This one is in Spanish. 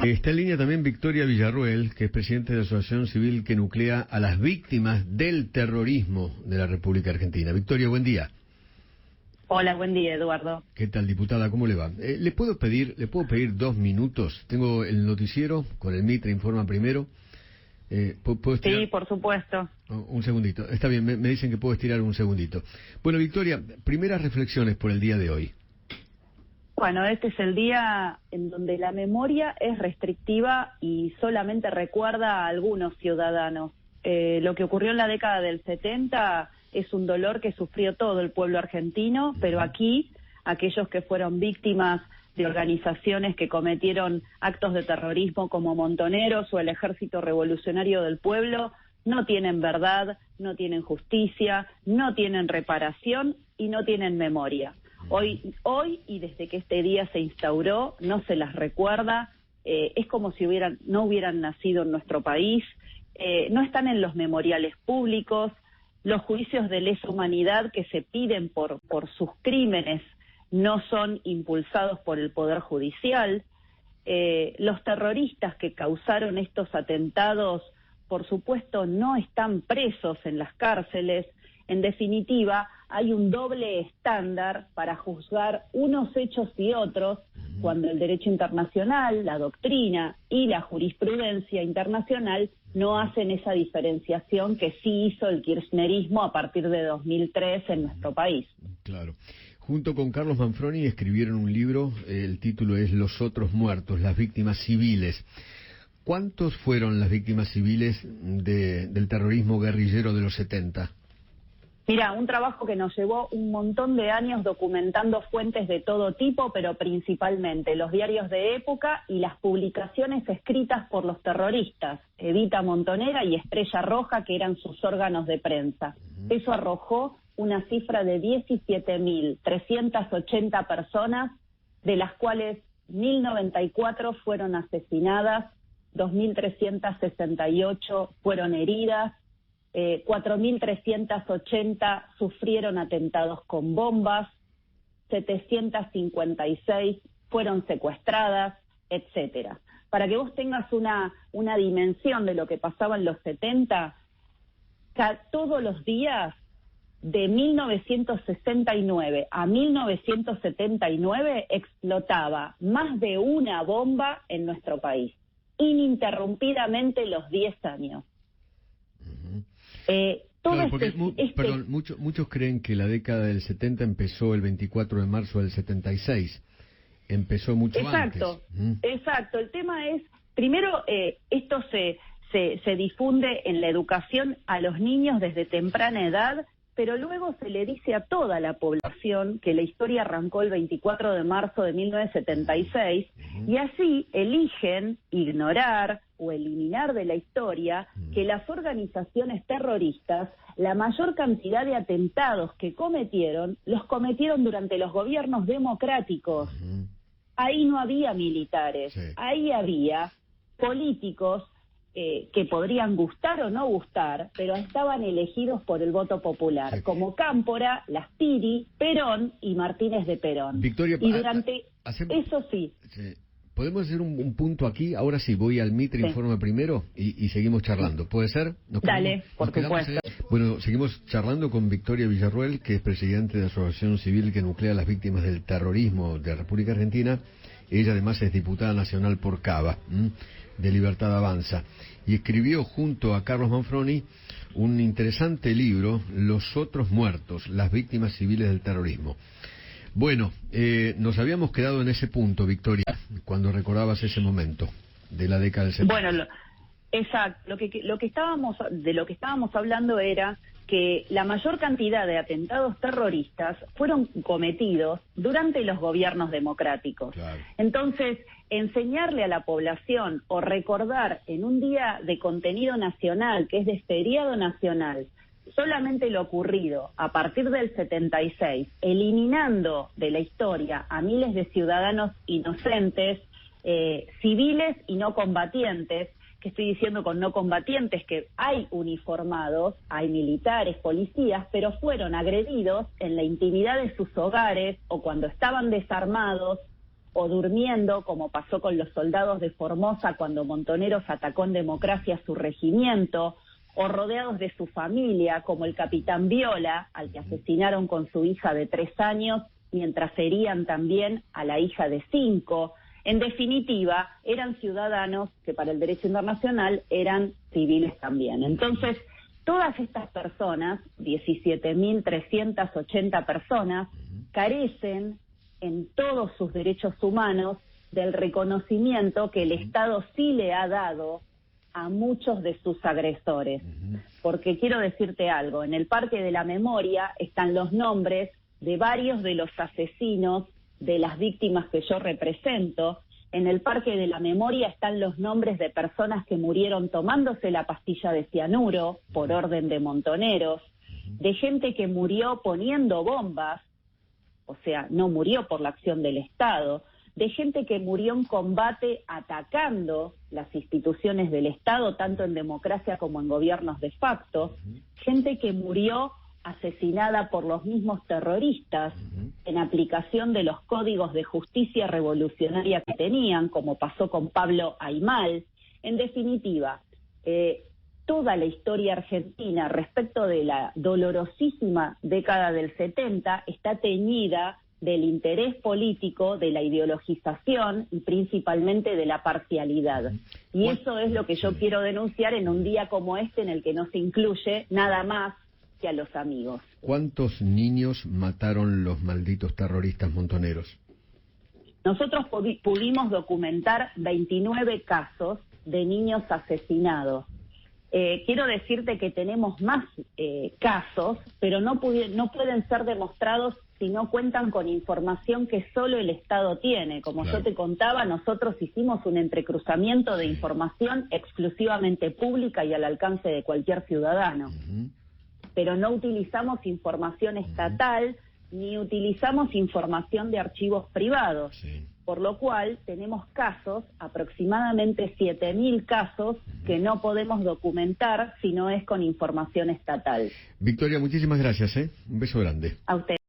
Está en línea también Victoria Villarroel, que es presidente de la Asociación Civil que nuclea a las víctimas del terrorismo de la República Argentina. Victoria, buen día. Hola, buen día, Eduardo. ¿Qué tal, diputada? ¿Cómo le va? ¿Le puedo pedir 2 minutos? Tengo el noticiero con el Mitre Informa Primero. ¿Puedo estirar? Sí, por supuesto. Un segundito. Está bien, me dicen que puedo estirar un segundito. Bueno, Victoria, primeras reflexiones por el día de hoy. Bueno, este es el día en donde la memoria es restrictiva y solamente recuerda a algunos ciudadanos. Lo que ocurrió en la década del 70 es un dolor que sufrió todo el pueblo argentino, pero aquí aquellos que fueron víctimas de organizaciones que cometieron actos de terrorismo como Montoneros o el Ejército Revolucionario del Pueblo no tienen verdad, no tienen justicia, no tienen reparación y no tienen memoria. Hoy y desde que este día se instauró no se las recuerda, es como si no hubieran nacido en nuestro país, no están en los memoriales públicos, los juicios de lesa humanidad que se piden por sus crímenes no son impulsados por el Poder Judicial, los terroristas que causaron estos atentados, por supuesto, no están presos en las cárceles. En definitiva, hay un doble estándar para juzgar unos hechos y otros, cuando el derecho internacional, la doctrina y la jurisprudencia internacional no hacen esa diferenciación que sí hizo el kirchnerismo a partir de 2003 en nuestro país. Claro. Junto con Carlos Manfroni escribieron un libro, el título es Los otros muertos, las víctimas civiles. ¿Cuántos fueron las víctimas civiles del terrorismo guerrillero de los 70? Mira, un trabajo que nos llevó un montón de años documentando fuentes de todo tipo, pero principalmente los diarios de época y las publicaciones escritas por los terroristas, Evita Montonera y Estrella Roja, que eran sus órganos de prensa. Eso arrojó una cifra de 17.380 personas, de las cuales 1.094 fueron asesinadas, 2.368 fueron heridas, 4.380 sufrieron atentados con bombas, 756 fueron secuestradas, etcétera. Para que vos tengas una dimensión de lo que pasaba en los 70, todos los días, de 1969 a 1979, explotaba más de una bomba en nuestro país, ininterrumpidamente los 10 años. Claro, porque perdón, muchos creen que la década del 70 empezó el 24 de marzo del 76. Empezó mucho antes. Exacto. El tema es, primero, esto se difunde en la educación a los niños desde temprana edad, pero luego se le dice a toda la población que la historia arrancó el 24 de marzo de 1976, y así eligen ignorar o eliminar de la historia que las organizaciones terroristas, la mayor cantidad de atentados que cometieron, los cometieron durante los gobiernos democráticos. Ahí no había militares, ahí había políticos que podrían gustar o no gustar, pero estaban elegidos por el voto popular, como Cámpora, Lastiri, Perón y Martínez de Perón. Victoria, y durante eso sí. ¿Podemos hacer un punto aquí? Ahora sí, voy al Mitre Informa Primero y seguimos charlando. ¿Puede ser? Dale, por supuesto. Bueno, seguimos charlando con Victoria Villarroel, que es presidente de la Asociación Civil que nuclea a las víctimas del terrorismo de la República Argentina. Ella además es diputada nacional por Cava, de Libertad Avanza, y escribió junto a Carlos Manfroni un interesante libro, Los otros muertos, las víctimas civiles del terrorismo. Bueno, nos habíamos quedado en ese punto, Victoria, cuando recordabas ese momento de la década del 70. Bueno, exacto. Lo que estábamos hablando era que la mayor cantidad de atentados terroristas fueron cometidos durante los gobiernos democráticos. Claro. Entonces, enseñarle a la población o recordar en un día de contenido nacional, que es de feriado nacional, solamente lo ocurrido a partir del 76, eliminando de la historia a miles de ciudadanos inocentes, civiles y no combatientes. ¿Qué estoy diciendo con no combatientes? Que hay uniformados, hay militares, policías, pero fueron agredidos en la intimidad de sus hogares o cuando estaban desarmados o durmiendo, como pasó con los soldados de Formosa cuando Montoneros atacó en democracia su regimiento, o rodeados de su familia, como el capitán Viola, al que asesinaron con su hija de 3 años, mientras herían también a la hija de 5. En definitiva, eran ciudadanos que para el derecho internacional eran civiles también. Entonces, todas estas personas, 17.380 personas, carecen en todos sus derechos humanos del reconocimiento que el Estado sí le ha dado a muchos de sus agresores. Porque quiero decirte algo, en el Parque de la Memoria están los nombres de varios de los asesinos de las víctimas que yo represento. En el Parque de la Memoria están los nombres de personas que murieron tomándose la pastilla de cianuro por orden de Montoneros, de gente que murió poniendo bombas, o sea, no murió por la acción del Estado, de gente que murió en combate atacando las instituciones del Estado, tanto en democracia como en gobiernos de facto, gente que murió asesinada por los mismos terroristas en aplicación de los códigos de justicia revolucionaria que tenían, como pasó con Pablo Aymal. En definitiva, toda la historia argentina respecto de la dolorosísima década del 70 está teñida del interés político, de la ideologización y principalmente de la parcialidad. Y eso es lo que yo quiero denunciar en un día como este en el que no se incluye nada más que a los amigos. ¿Cuántos niños mataron los malditos terroristas montoneros? Nosotros pudimos documentar 29 casos de niños asesinados. Quiero decirte que tenemos más casos, pero no pueden ser demostrados si no cuentan con información que solo el Estado tiene. Como yo te contaba, nosotros hicimos un entrecruzamiento de información exclusivamente pública y al alcance de cualquier ciudadano. Pero no utilizamos información estatal ni utilizamos información de archivos privados, por lo cual tenemos casos, aproximadamente 7.000 casos, que no podemos documentar si no es con información estatal. Victoria, muchísimas gracias. Un beso grande. A usted.